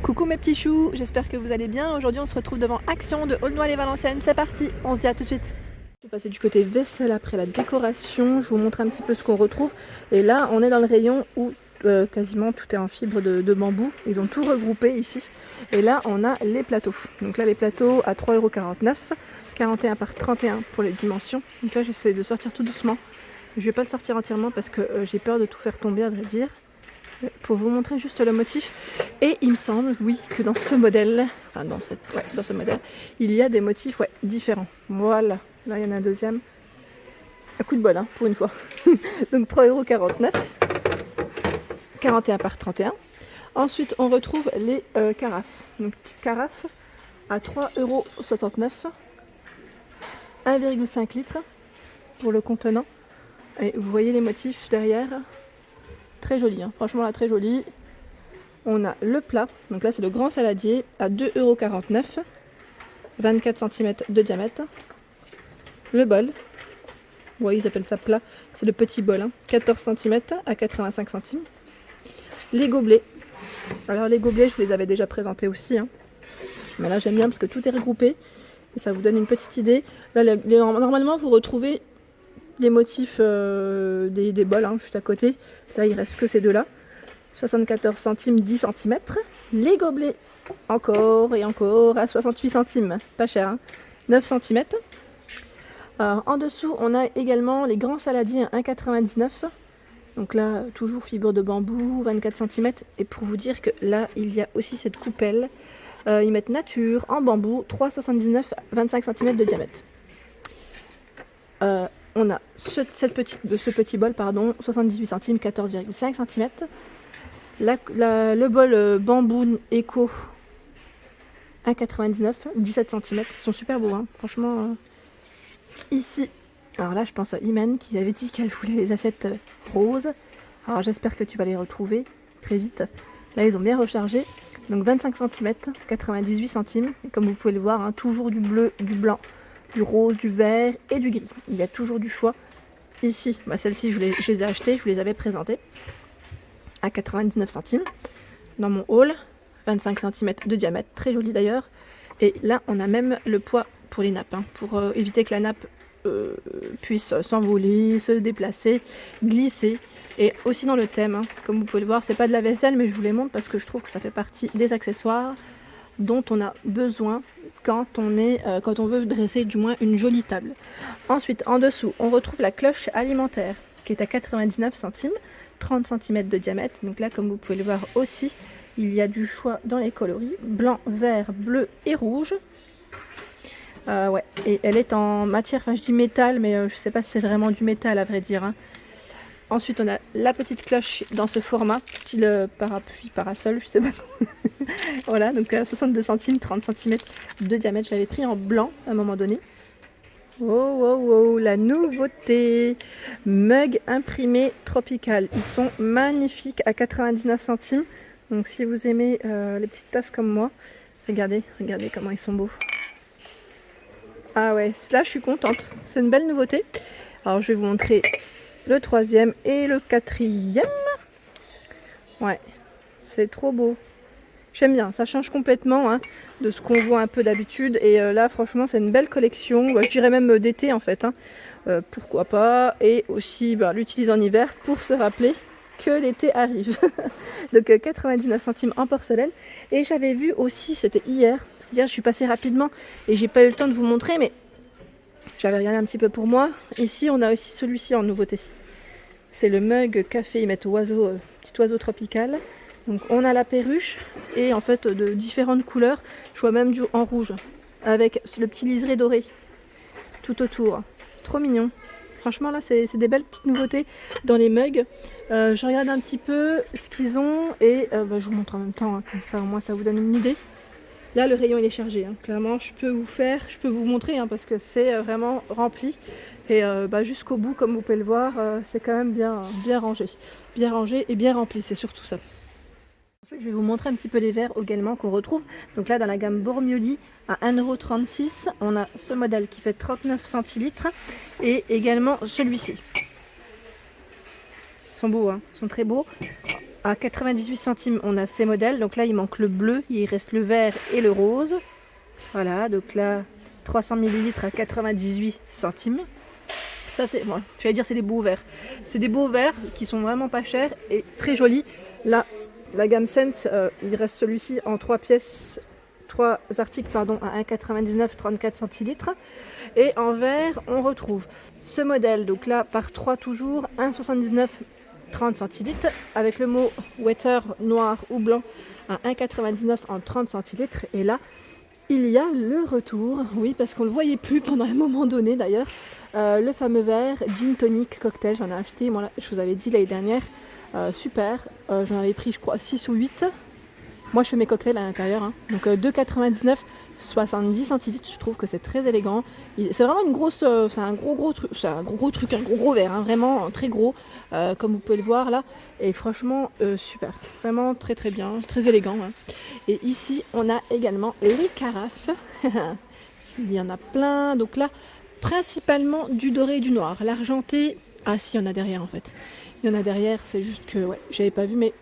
Coucou mes petits choux, j'espère que vous allez bien. Aujourd'hui on se retrouve devant Action de Aulnoy-les-Valenciennes. C'est parti, on se dit à tout de suite. Je vais passer du côté vaisselle après la décoration. Je vous montre un petit peu ce qu'on retrouve. Et là on est dans le rayon où quasiment tout est en fibre de bambou. Ils ont tout regroupé ici. Et là on a les plateaux. Donc là les plateaux à 3,49 €, 41 par 31 pour les dimensions. Donc là j'essaie de sortir tout doucement. Je vais pas le sortir entièrement parce que j'ai peur de tout faire tomber à vrai dire. Pour vous montrer juste le motif. Et il me semble, oui, que dans ce modèle, enfin dans ce modèle, il y a des motifs différents. Voilà, là il y en a un deuxième. Un coup de bol, hein, pour une fois. Donc 3,49 €, 41 par 31. Ensuite, on retrouve les carafes. Donc petite carafe à 3,69 €, 1,5 litres pour le contenant. Et vous voyez les motifs derrière. Très joli, hein. Franchement là très joli. On a le plat, donc là c'est le grand saladier à 2,49 €, 24 cm de diamètre. Le bol, ouais, ils appellent ça plat, c'est le petit bol, hein. 14 cm à 85 centimes. Les gobelets, alors les gobelets je vous les avais déjà présentés aussi, hein. Mais là j'aime bien parce que tout est regroupé et ça vous donne une petite idée. Là, normalement vous retrouvez les motifs des bols, hein, juste à côté. Là il reste que ces deux là, 74 centimes, 10 cm. Les gobelets encore et encore à 68 centimes, pas cher, hein, 9 cm. En dessous on a également les grands saladiers à 1,99 €. Donc là toujours fibre de bambou, 24 cm. Et pour vous dire que là il y a aussi cette coupelle, ils mettent nature en bambou, 3,79 €, 25 cm de diamètre. On a ce petit bol, pardon, 78 centimes, 14,5 cm. Le bol bambou éco, 1,99 €, 17 cm. Ils sont super beaux, hein, franchement. Ici, alors là, je pense à Imen qui avait dit qu'elle voulait les assiettes roses. Alors j'espère que tu vas les retrouver très vite. Là, ils ont bien rechargé. Donc 25 cm, 98 centimes. Et comme vous pouvez le voir, hein, toujours du bleu, du blanc, du rose, du vert et du gris. Il y a toujours du choix. Ici, celles-ci, je les ai achetées, je vous les avais présentées à 99 centimes. Dans mon haul, 25 cm de diamètre, très joli d'ailleurs. Et là, on a même le poids pour les nappes, hein, pour éviter que la nappe puisse s'envoler, se déplacer, glisser. Et aussi dans le thème, hein, comme vous pouvez le voir, c'est pas de la vaisselle, mais je vous les montre parce que je trouve que ça fait partie des accessoires dont on a besoin quand on veut dresser du moins une jolie table. Ensuite, en dessous, on retrouve la cloche alimentaire qui est à 99 centimes, 30 cm de diamètre. Donc là, comme vous pouvez le voir aussi, il y a du choix dans les coloris, blanc, vert, bleu et rouge. Ouais, et elle est en matière, enfin je dis métal, mais je sais pas si c'est vraiment du métal à vrai dire, hein. Ensuite, on a la petite cloche dans ce format, style parapluie, parasol, je sais pas comment. Voilà, donc 62 centimes, 30 cm de diamètre. Je l'avais pris en blanc à un moment donné. Oh, oh, oh, la nouveauté. Mug imprimé tropical. Ils sont magnifiques à 99 centimes. Donc si vous aimez les petites tasses comme moi, regardez comment ils sont beaux. Ah ouais, là je suis contente. C'est une belle nouveauté. Alors je vais vous montrer le troisième et le quatrième. Ouais, c'est trop beau. J'aime bien, ça change complètement, hein, de ce qu'on voit un peu d'habitude. Et là, franchement, c'est une belle collection. Je dirais même d'été, en fait, hein. Pourquoi pas. Et aussi, l'utiliser en hiver pour se rappeler que l'été arrive. Donc 99 centimes en porcelaine. Et j'avais vu aussi, c'était hier, parce qu'hier, je suis passée rapidement et j'ai pas eu le temps de vous montrer, mais j'avais regardé un petit peu pour moi. Ici, on a aussi celui-ci en nouveauté. C'est le mug café, ils mettent petit oiseau tropical. Donc on a la perruche et en fait de différentes couleurs. Je vois même du en rouge avec le petit liseré doré tout autour. Trop mignon. Franchement là c'est des belles petites nouveautés dans les mugs. Je regarde un petit peu ce qu'ils ont et je vous montre en même temps, hein, comme ça au moins ça vous donne une idée. Là le rayon il est chargé, hein. Clairement je peux vous montrer, hein, parce que c'est vraiment rempli. Et jusqu'au bout, comme vous pouvez le voir, c'est quand même bien rangé. Bien rangé et bien rempli, c'est surtout ça. Ensuite, je vais vous montrer un petit peu les verres également qu'on retrouve. Donc là, dans la gamme Bormioli, à 1,36 €, on a ce modèle qui fait 39 centilitres et également celui-ci. Ils sont beaux, hein. Ils sont très beaux. À 98 centimes, on a ces modèles. Donc là, il manque le bleu, il reste le vert et le rose. Voilà, donc là, 300 ml à 98 centimes. Ça, c'est, bon, je vais dire, c'est des beaux verres. C'est des beaux verres qui sont vraiment pas chers et très jolis. Là, la gamme Sense, il reste celui-ci en 3 pièces, 3 articles pardon, à 1,99 34 centilitres. Et en verre, on retrouve ce modèle, donc là, par 3 toujours, 1,79 30 centilitres, avec le mot Wetter noir ou blanc à 1,99 en 30 centilitres. Et là, il y a le retour, oui, parce qu'on ne le voyait plus pendant un moment donné d'ailleurs, le fameux verre Gin Tonic Cocktail. J'en ai acheté, moi, là, je vous avais dit l'année dernière, super, j'en avais pris je crois 6 ou 8. Moi je fais mes cocktails à l'intérieur, hein. Donc 2,99 70 centilitres, je trouve que c'est très élégant. C'est vraiment une grosse, c'est un gros truc, c'est un gros truc, un gros verre, hein, vraiment très gros, comme vous pouvez le voir là. Et franchement super, vraiment très très bien, très élégant, hein. Et ici on a également les carafes. Il y en a plein, donc là principalement du doré et du noir. L'argenté, ah si, il y en a derrière en fait. Il y en a derrière, c'est juste que ouais, j'avais pas vu, mais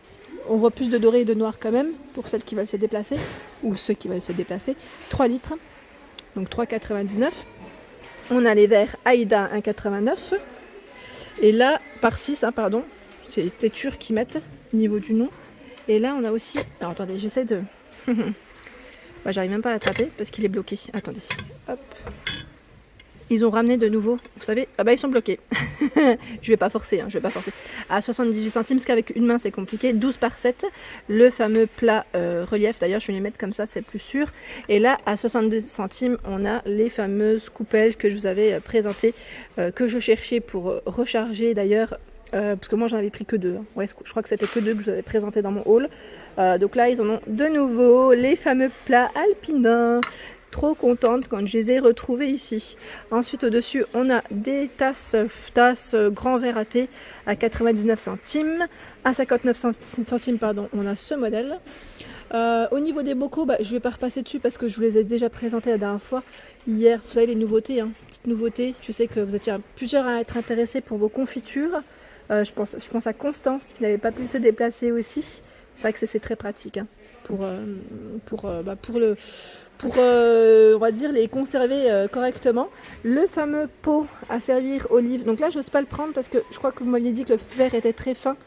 on voit plus de doré et de noir quand même, pour celles qui veulent se déplacer, ou ceux qui veulent se déplacer. 3 litres, donc 3,99. On a les verres Aïda 1,89. Et là, par 6, hein, pardon, c'est les têtures qui mettent au niveau du nom. Et là, on a aussi... Alors attendez, j'essaie de... Bah, j'arrive même pas à l'attraper parce qu'il est bloqué. Attendez, hop. Ils ont ramené de nouveau, vous savez, ah bah ils sont bloqués. Je vais pas forcer, hein, je vais pas forcer. À 78 centimes, parce qu'avec une main c'est compliqué. 12 par 7, le fameux plat relief. D'ailleurs, je vais les mettre comme ça, c'est plus sûr. Et là, à 62 centimes, on a les fameuses coupelles que je vous avais présentées, que je cherchais pour recharger d'ailleurs. Parce que moi j'en avais pris que 2. Hein. Ouais, je crois que c'était que 2 que je vous avais présenté dans mon haul. Donc là, ils en ont de nouveau les fameux plats alpinins. Trop contente quand je les ai retrouvés ici. Ensuite, au-dessus, on a des tasses grand verre à thé à 99 centimes. À 59 centimes, pardon, on a ce modèle. Au niveau des bocaux, je ne vais pas repasser dessus parce que je vous les ai déjà présentés la dernière fois. Hier, vous savez, les nouveautés, hein, petites nouveautés. Je sais que vous étiez plusieurs à être intéressés pour vos confitures. Je pense à Constance qui n'avait pas pu se déplacer aussi. C'est vrai que c'est très pratique, hein, pour on va dire les conserver correctement. Le fameux pot à servir olive. Donc là, j'ose pas le prendre parce que je crois que vous m'aviez dit que le verre était très fin.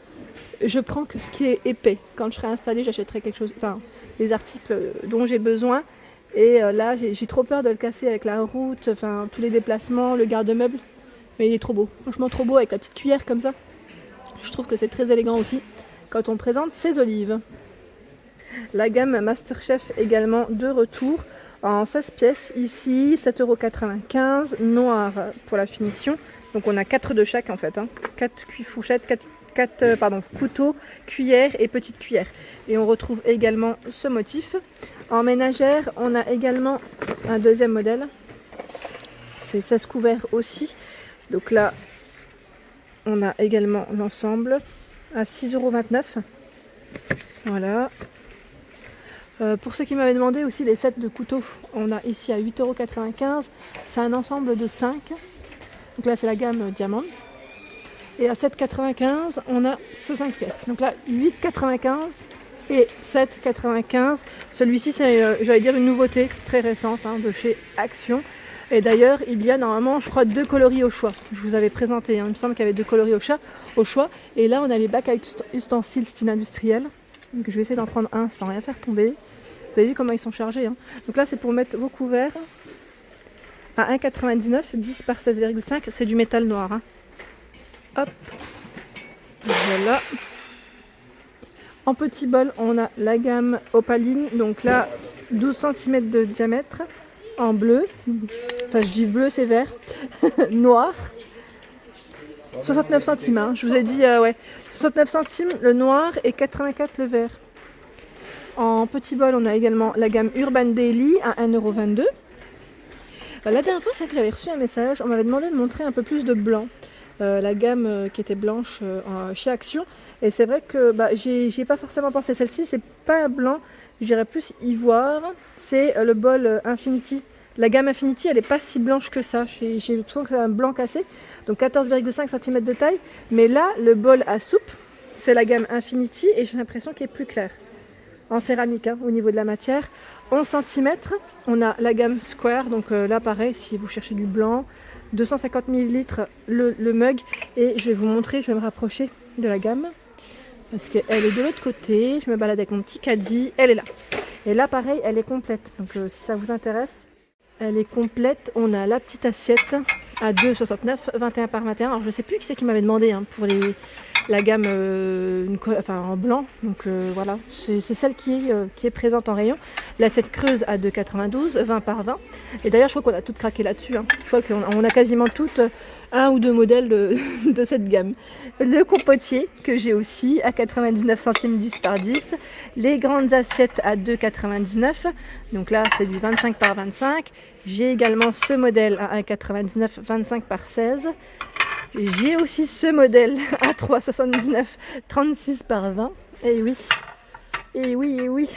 Je prends que ce qui est épais. Quand je serai installée, j'achèterai quelque chose, enfin, les articles dont j'ai besoin. Et là, j'ai trop peur de le casser avec la route, enfin, tous les déplacements, le garde-meuble. Mais il est trop beau. Franchement, trop beau avec la petite cuillère comme ça. Je trouve que c'est très élégant aussi quand on présente ses olives. La gamme Masterchef également de retour en 16 pièces ici, 7,95 €, noir pour la finition. Donc on a 4 de chaque en fait, hein. 4 fourchettes, 4 couteaux, cuillères et petites cuillères. Et on retrouve également ce motif. En ménagère, on a également un deuxième modèle. C'est 16 couverts aussi. Donc là, on a également l'ensemble à 6,29 €. Voilà. Pour ceux qui m'avaient demandé aussi les sets de couteaux, on a ici à 8,95 €. C'est un ensemble de 5. Donc là, c'est la gamme Diamant. Et à 7,95 €, on a ce 5 pièces. Donc là, 8,95 € et 7,95 €. Celui-ci, c'est, j'allais dire, une nouveauté très récente, hein, de chez Action. Et d'ailleurs, il y a normalement, je crois, 2 coloris au choix. Je vous avais présenté, hein, il me semble qu'il y avait 2 coloris au choix. Et là, on a les bacs à ustensiles style industriel. Donc je vais essayer d'en prendre un sans rien faire tomber. Vous avez vu comment ils sont chargés, hein. Donc là, c'est pour mettre vos couverts à 1,99 €, 10 par 16,5 €. C'est du métal noir, hein. Hop. Voilà. En petit bol, on a la gamme Opaline. Donc là, 12 cm de diamètre. En bleu. Enfin, je dis bleu, c'est vert. Noir. 69 centimes, hein. Je vous ai dit, ouais. 69 centimes le noir et 84 le vert. En petit bol, on a également la gamme Urban Daily à 1,22 €. La dernière fois, c'est que j'avais reçu un message. On m'avait demandé de montrer un peu plus de blanc. La gamme qui était blanche chez Action. Et c'est vrai que j'y ai pas forcément pensé. Celle-ci, c'est pas un blanc, je dirais plus ivoire. C'est le bol Infinity La gamme Infinity, elle n'est pas si blanche que ça. J'ai l'impression que c'est un blanc cassé. Donc 14,5 cm de taille. Mais là, le bol à soupe, c'est la gamme Infinity et j'ai l'impression qu'il est plus clair. En céramique, hein, au niveau de la matière. 11 cm, on a la gamme Square. Donc là, pareil, si vous cherchez du blanc, 250 ml le mug. Et je vais vous montrer, je vais me rapprocher de la gamme. Parce qu'elle est de l'autre côté. Je me balade avec mon petit caddie. Elle est là. Et là, pareil, elle est complète. Donc si ça vous intéresse, elle est complète. On a la petite assiette à 2,69, 21 par 21. Alors je sais plus qui c'est qui m'avait demandé hein, pour la gamme en blanc. Donc voilà, c'est celle qui est présente en rayon. L'assiette creuse à 2,92, 20 par 20. Et d'ailleurs, je crois qu'on a toutes craqué là-dessus. Hein. Je crois qu'on a quasiment toutes un ou deux modèles de cette gamme. Le compotier que j'ai aussi à 99 centimes 10 par 10. Les grandes assiettes à 2,99. Donc là, c'est du 25 par 25. J'ai également ce modèle à 1,99, 25 par 16. J'ai aussi ce modèle à 3,79, 36 par 20. Et oui, et oui, et oui.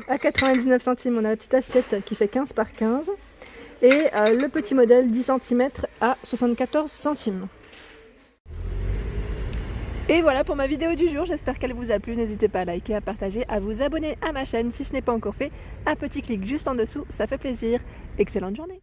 À 99 centimes, on a la petite assiette qui fait 15 par 15. Et le petit modèle 10 cm à 74 centimes. Et voilà pour ma vidéo du jour, j'espère qu'elle vous a plu. N'hésitez pas à liker, à partager, à vous abonner à ma chaîne si ce n'est pas encore fait. Un petit clic juste en dessous, ça fait plaisir. Excellente journée!